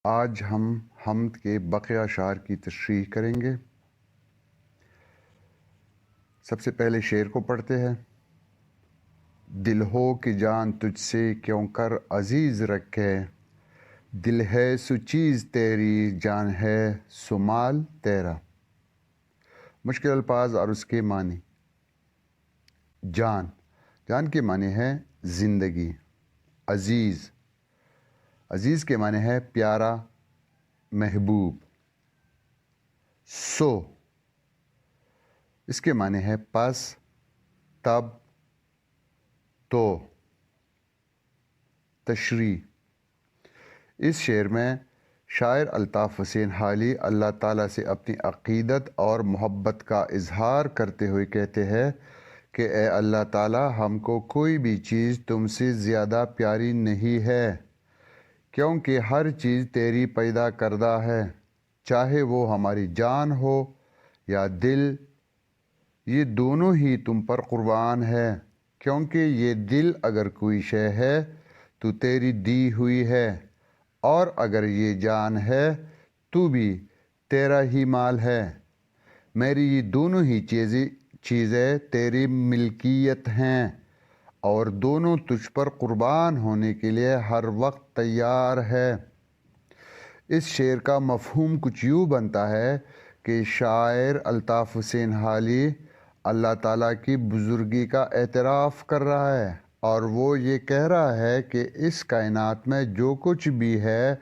آج ہم حمد کے بقیہ اشعار کی تشریح کریں گے۔ سب سے پہلے شعر کو پڑھتے ہیں۔ دل ہو کہ جان تجھ سے کیوں کر عزیز رکھے، دل ہے سو چیز تیری، جان ہے سو مال تیرا۔ مشکل الفاظ اور اس کے معنی۔ جان کے معنی ہے زندگی۔ عزیز کے معنی ہے پیارا، محبوب۔ سو اس کے معنی ہے پس، تب، تو۔ تشریح۔ اس شعر میں شاعر الطاف حسین حالی اللہ تعالیٰ سے اپنی عقیدت اور محبت کا اظہار کرتے ہوئے کہتے ہیں کہ اے اللہ تعالیٰ، ہم کو کوئی بھی چیز تم سے زیادہ پیاری نہیں ہے، کیونکہ ہر چیز تیری پیدا کردہ ہے، چاہے وہ ہماری جان ہو یا دل، یہ دونوں ہی تم پر قربان ہے، کیونکہ یہ دل اگر کوئی شے ہے تو تیری دی ہوئی ہے، اور اگر یہ جان ہے تو بھی تیرا ہی مال ہے۔ میری یہ دونوں ہی چیزیں تیری ملکیت ہیں، اور دونوں تجھ پر قربان ہونے کے لیے ہر وقت تیار ہے۔ اس شعر کا مفہوم کچھ یوں بنتا ہے کہ شاعر الطاف حسین حالی اللہ تعالیٰ کی بزرگی کا اعتراف کر رہا ہے، اور وہ یہ کہہ رہا ہے کہ اس کائنات میں جو کچھ بھی ہے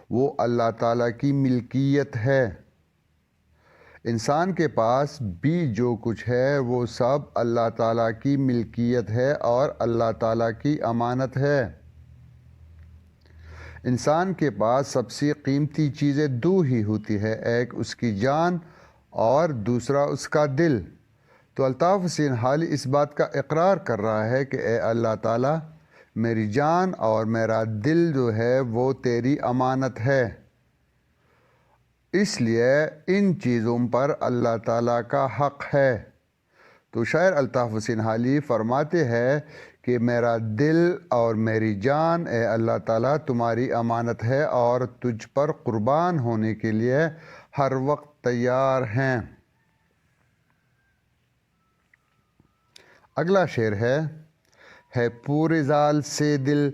وہ اللہ تعالیٰ کی ملکیت ہے۔ انسان کے پاس بھی جو کچھ ہے وہ سب اللہ تعالیٰ کی ملکیت ہے اور اللہ تعالیٰ کی امانت ہے۔ انسان کے پاس سب سے قیمتی چیزیں دو ہی ہوتی ہے، ایک اس کی جان اور دوسرا اس کا دل۔ تو الطاف حسین حالی اس بات کا اقرار کر رہا ہے کہ اے اللہ تعالیٰ، میری جان اور میرا دل جو ہے وہ تیری امانت ہے، اس لیے ان چیزوں پر اللہ تعالیٰ کا حق ہے۔ تو شاعر الطاف حسین حالی فرماتے ہیں کہ میرا دل اور میری جان اے اللہ تعالیٰ تمہاری امانت ہے اور تجھ پر قربان ہونے کے لیے ہر وقت تیار ہیں۔ اگلا شعر ہے پورے زال سے دل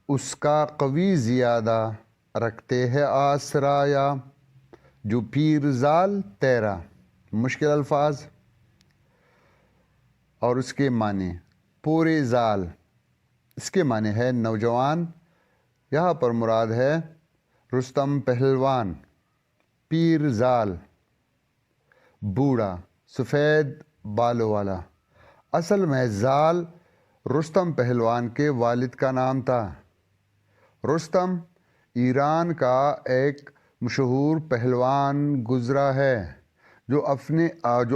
اس کا قوی زیادہ، رکھتے ہیں آسرا یا جو پیر زال تیرا۔ مشکل الفاظ اور اس کے معنی۔ پورے زال اس کے معنی ہے نوجوان، یہاں پر مراد ہے رستم پہلوان۔ پیر زال بوڑھا، سفید بالوں والا۔ اصل میں زال رستم پہلوان کے والد کا نام تھا۔ رستم ایران کا ایک مشہور پہلوان گزرا ہے جو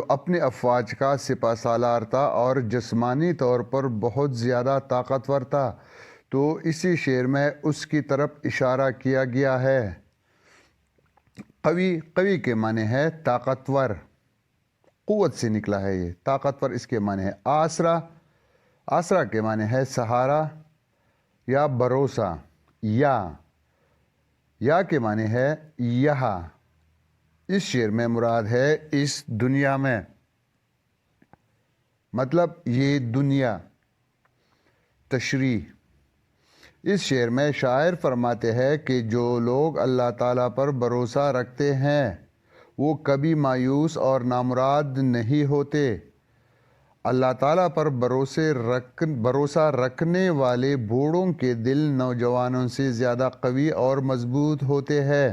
اپنے افواج کا سپہ سالار تھا اور جسمانی طور پر بہت زیادہ طاقتور تھا، تو اسی شعر میں اس کی طرف اشارہ کیا گیا ہے۔ قوی کے معنی ہے طاقتور، قوت سے نکلا ہے یہ طاقتور۔ اس کے معنی ہے آسرا کے معنی ہے سہارا یا بھروسہ۔ یا کے معنی ہے یہاں، اس شعر میں مراد ہے اس دنیا میں، مطلب یہ دنیا۔ تشریح۔ اس شعر میں شاعر فرماتے ہیں کہ جو لوگ اللہ تعالیٰ پر بھروسہ رکھتے ہیں وہ کبھی مایوس اور نامراد نہیں ہوتے۔ اللہ تعالیٰ پر بھروسہ رکھنے والے بوڑھوں کے دل نوجوانوں سے زیادہ قوی اور مضبوط ہوتے ہیں۔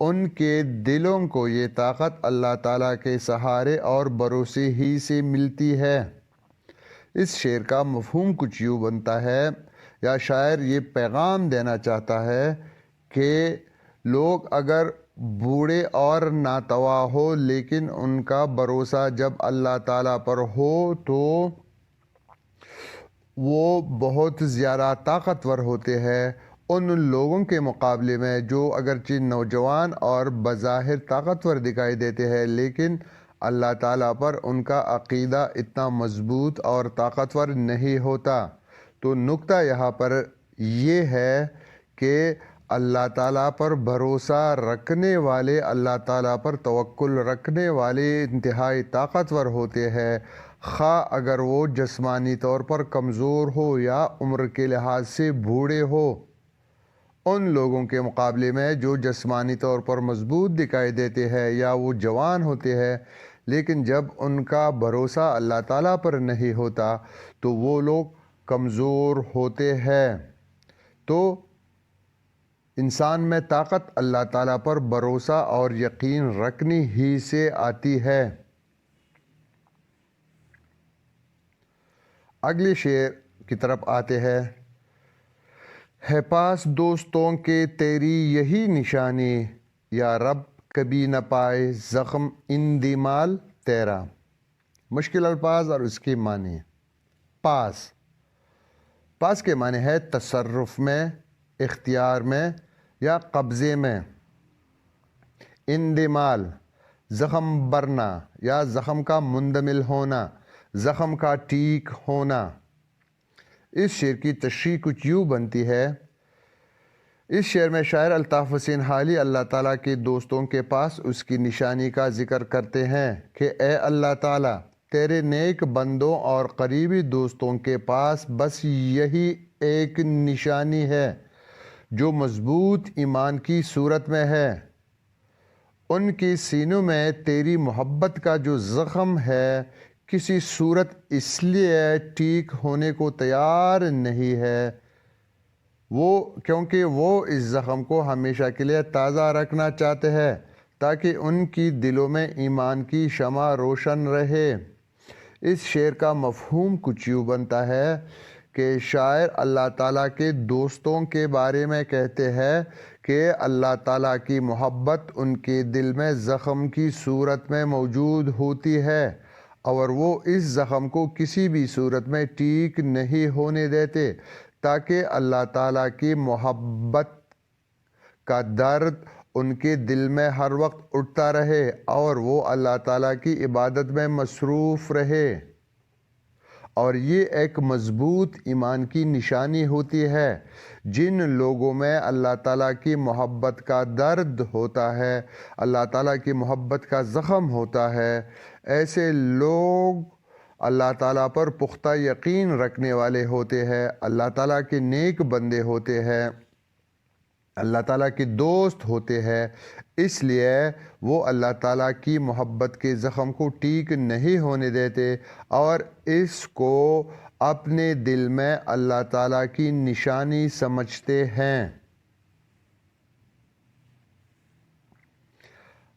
ان کے دلوں کو یہ طاقت اللہ تعالیٰ کے سہارے اور بھروسے ہی سے ملتی ہے۔ اس شعر کا مفہوم کچھ یوں بنتا ہے، یا شاعر یہ پیغام دینا چاہتا ہے کہ لوگ اگر بوڑھے اور ناتواں ہو لیکن ان کا بھروسہ جب اللہ تعالیٰ پر ہو تو وہ بہت زیادہ طاقتور ہوتے ہیں ان لوگوں کے مقابلے میں جو اگرچہ نوجوان اور بظاہر طاقتور دکھائی دیتے ہیں لیکن اللہ تعالیٰ پر ان کا عقیدہ اتنا مضبوط اور طاقتور نہیں ہوتا۔ تو نکتہ یہاں پر یہ ہے کہ اللہ تعالیٰ پر بھروسہ رکھنے والے، اللہ تعالیٰ پر توکل رکھنے والے انتہائی طاقتور ہوتے ہیں، خواہ اگر وہ جسمانی طور پر کمزور ہو یا عمر کے لحاظ سے بوڑھے ہو۔ ان لوگوں کے مقابلے میں جو جسمانی طور پر مضبوط دکھائی دیتے ہیں یا وہ جوان ہوتے ہیں، لیکن جب ان کا بھروسہ اللہ تعالیٰ پر نہیں ہوتا تو وہ لوگ کمزور ہوتے ہیں۔ تو انسان میں طاقت اللہ تعالیٰ پر بھروسہ اور یقین رکھنی ہی سے آتی ہے۔ اگلے شعر کی طرف آتے ہیں۔ ہے پاس دوستوں کے تیری یہی نشانی، یا رب کبھی نہ پائے زخم اندمال تیرا۔ مشکل الفاظ اور اس کی معنی۔ پاس کے معنی ہے تصرف میں، اختیار میں یا قبضے میں۔ اندمال زخم برنا یا زخم کا مندمل ہونا، زخم کا ٹھیک ہونا۔ اس شعر کی تشریح کچھ یوں بنتی ہے۔ اس شعر میں شاعر الطاف حسین حالی اللہ تعالیٰ کے دوستوں کے پاس اس کی نشانی کا ذکر کرتے ہیں کہ اے اللہ تعالیٰ، تیرے نیک بندوں اور قریبی دوستوں کے پاس بس یہی ایک نشانی ہے جو مضبوط ایمان کی صورت میں ہے۔ ان کی سینوں میں تیری محبت کا جو زخم ہے کسی صورت اس لیے ٹھیک ہونے کو تیار نہیں ہے کیونکہ وہ اس زخم کو ہمیشہ کے لیے تازہ رکھنا چاہتے ہیں تاکہ ان کی دلوں میں ایمان کی شمع روشن رہے۔ اس شعر کا مفہوم کچھ یوں بنتا ہے کہ شاعر اللہ تعالیٰ کے دوستوں کے بارے میں کہتے ہیں کہ اللہ تعالیٰ کی محبت ان کے دل میں زخم کی صورت میں موجود ہوتی ہے اور وہ اس زخم کو کسی بھی صورت میں ٹھیک نہیں ہونے دیتے تاکہ اللہ تعالیٰ کی محبت کا درد ان کے دل میں ہر وقت اٹھتا رہے اور وہ اللہ تعالیٰ کی عبادت میں مصروف رہے۔ اور یہ ایک مضبوط ایمان کی نشانی ہوتی ہے۔ جن لوگوں میں اللہ تعالیٰ کی محبت کا درد ہوتا ہے، اللہ تعالیٰ کی محبت کا زخم ہوتا ہے، ایسے لوگ اللہ تعالیٰ پر پختہ یقین رکھنے والے ہوتے ہیں، اللہ تعالیٰ کے نیک بندے ہوتے ہیں، اللہ تعالیٰ کے دوست ہوتے ہیں۔ اس لیے وہ اللہ تعالیٰ کی محبت کے زخم کو ٹھیک نہیں ہونے دیتے اور اس کو اپنے دل میں اللہ تعالیٰ کی نشانی سمجھتے ہیں۔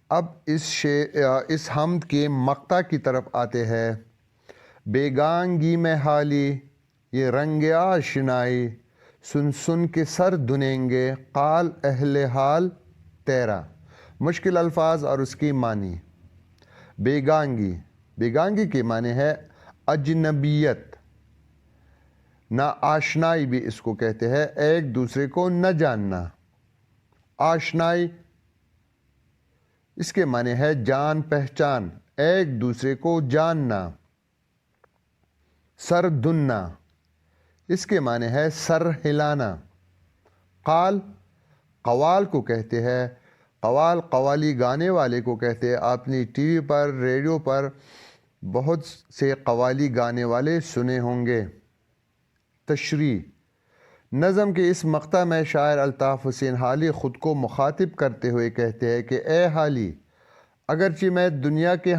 اب اس حمد کے مقطع کی طرف آتے ہیں۔ بیگانگی میں حالی یہ رنگ آشنائی، سن سن کے سر دھنیں گے قال اہل حال تیرا۔ مشکل الفاظ اور اس کی معنی۔ بیگانگی کی معنی ہے اجنبیت، نا آشنائی بھی اس کو کہتے ہیں، ایک دوسرے کو نہ جاننا۔ آشنائی اس کے معنی ہے جان پہچان، ایک دوسرے کو جاننا۔ سر دھننا اس کے معنی ہے سر ہلانا۔ قوال کو کہتے ہیں، قوالی گانے والے کو کہتے ہیں۔ آپ نے ٹی وی پر، ریڈیو پر بہت سے قوالی گانے والے سنے ہوں گے۔ تشریح۔ نظم کے اس مقطع میں شاعر الطاف حسین حالی خود کو مخاطب کرتے ہوئے کہتے ہیں کہ اے حالی، اگرچہ میں دنیا کے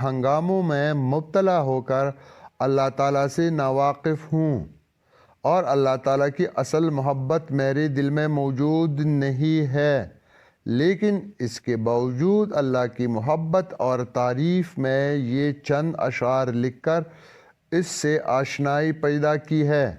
ہنگاموں میں مبتلا ہو کر اللہ تعالیٰ سے ناواقف ہوں اور اللہ تعالیٰ کی اصل محبت میرے دل میں موجود نہیں ہے، لیکن اس کے باوجود اللہ کی محبت اور تعریف میں یہ چند اشعار لکھ کر اس سے آشنائی پیدا کی ہے،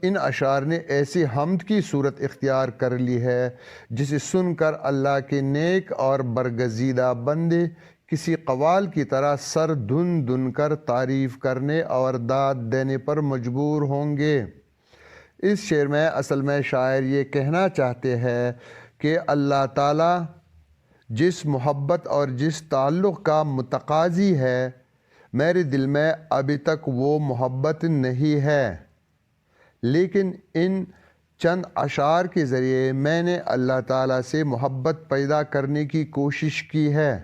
ان اشعار نے ایسی حمد کی صورت اختیار کر لی ہے جسے سن کر اللہ کے نیک اور برگزیدہ بندے کسی قوال کی طرح سر دھن کر تعریف کرنے اور داد دینے پر مجبور ہوں گے۔ اس شعر میں اصل میں شاعر یہ کہنا چاہتے ہیں کہ اللہ تعالیٰ جس محبت اور جس تعلق کا متقاضی ہے، میرے دل میں ابھی تک وہ محبت نہیں ہے، لیکن ان چند اشعار کے ذریعے میں نے اللہ تعالیٰ سے محبت پیدا کرنے کی کوشش کی ہے۔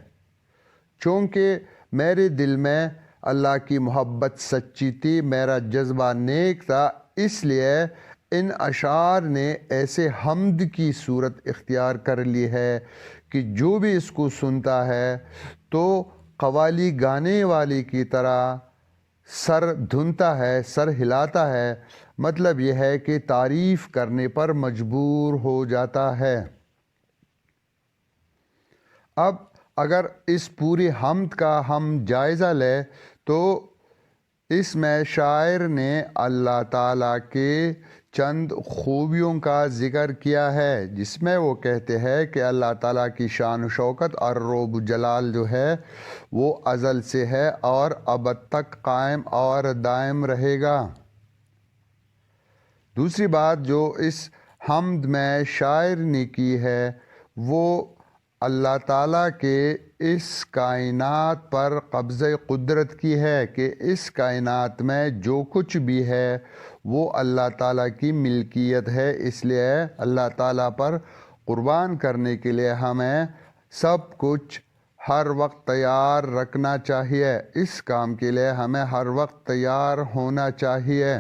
چونکہ میرے دل میں اللہ کی محبت سچی تھی، میرا جذبہ نیک تھا، اس لیے ان اشعار نے ایسے حمد کی صورت اختیار کر لی ہے کہ جو بھی اس کو سنتا ہے تو قوالی گانے والی کی طرح سر دھنتا ہے، سر ہلاتا ہے۔ مطلب یہ ہے کہ تعریف کرنے پر مجبور ہو جاتا ہے۔ اب اگر اس پوری حمد کا ہم جائزہ لیں تو اس میں شاعر نے اللہ تعالیٰ کے چند خوبیوں کا ذکر کیا ہے، جس میں وہ کہتے ہیں کہ اللہ تعالیٰ کی شان و شوکت اور روب و جلال جو ہے وہ ازل سے ہے اور ابد تک قائم اور دائم رہے گا۔ دوسری بات جو اس حمد میں شاعر نے کی ہے وہ اللہ تعالیٰ کے اس کائنات پر قبضہ قدرت کی ہے کہ اس کائنات میں جو کچھ بھی ہے وہ اللہ تعالیٰ کی ملکیت ہے، اس لیے اللہ تعالیٰ پر قربان کرنے کے لیے ہمیں سب کچھ ہر وقت تیار رکھنا چاہیے، اس کام کے لیے ہمیں ہر وقت تیار ہونا چاہیے۔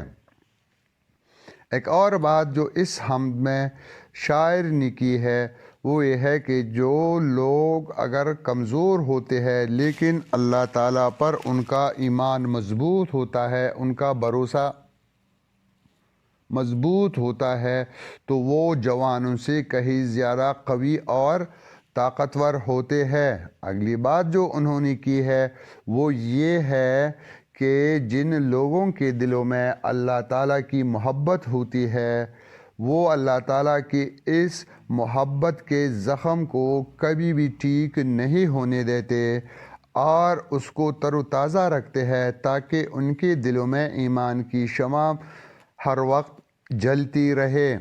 ایک اور بات جو اس حمد میں شاعر نے کی ہے وہ یہ ہے کہ جو لوگ اگر کمزور ہوتے ہیں لیکن اللہ تعالیٰ پر ان کا ایمان مضبوط ہوتا ہے، ان کا بھروسہ مضبوط ہوتا ہے، تو وہ جوانوں سے کہیں زیادہ قوی اور طاقتور ہوتے ہیں۔ اگلی بات جو انہوں نے کی ہے وہ یہ ہے کہ جن لوگوں کے دلوں میں اللہ تعالیٰ کی محبت ہوتی ہے وہ اللہ تعالیٰ کی اس محبت کے زخم کو کبھی بھی ٹھیک نہیں ہونے دیتے اور اس کو تر و تازہ رکھتے ہیں تاکہ ان کے دلوں میں ایمان کی شمع ہر وقت جلتی رہے۔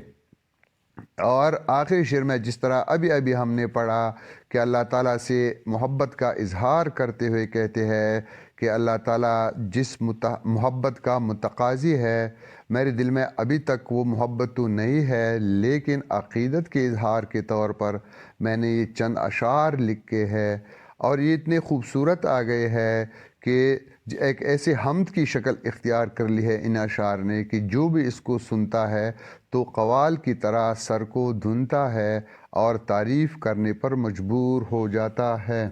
اور آخری شعر میں جس طرح ابھی ہم نے پڑھا کہ اللہ تعالیٰ سے محبت کا اظہار کرتے ہوئے کہتے ہیں کہ اللہ تعالیٰ جس محبت کا متقاضی ہے، میرے دل میں ابھی تک وہ محبت تو نہیں ہے، لیکن عقیدت کے اظہار کے طور پر میں نے یہ چند اشعار لکھے ہیں اور یہ اتنے خوبصورت آ گئے ہیں کہ ایک ایسے حمد کی شکل اختیار کر لی ہے ان اشعار نے کہ جو بھی اس کو سنتا ہے تو قوال کی طرح سر کو دھنتا ہے اور تعریف کرنے پر مجبور ہو جاتا ہے۔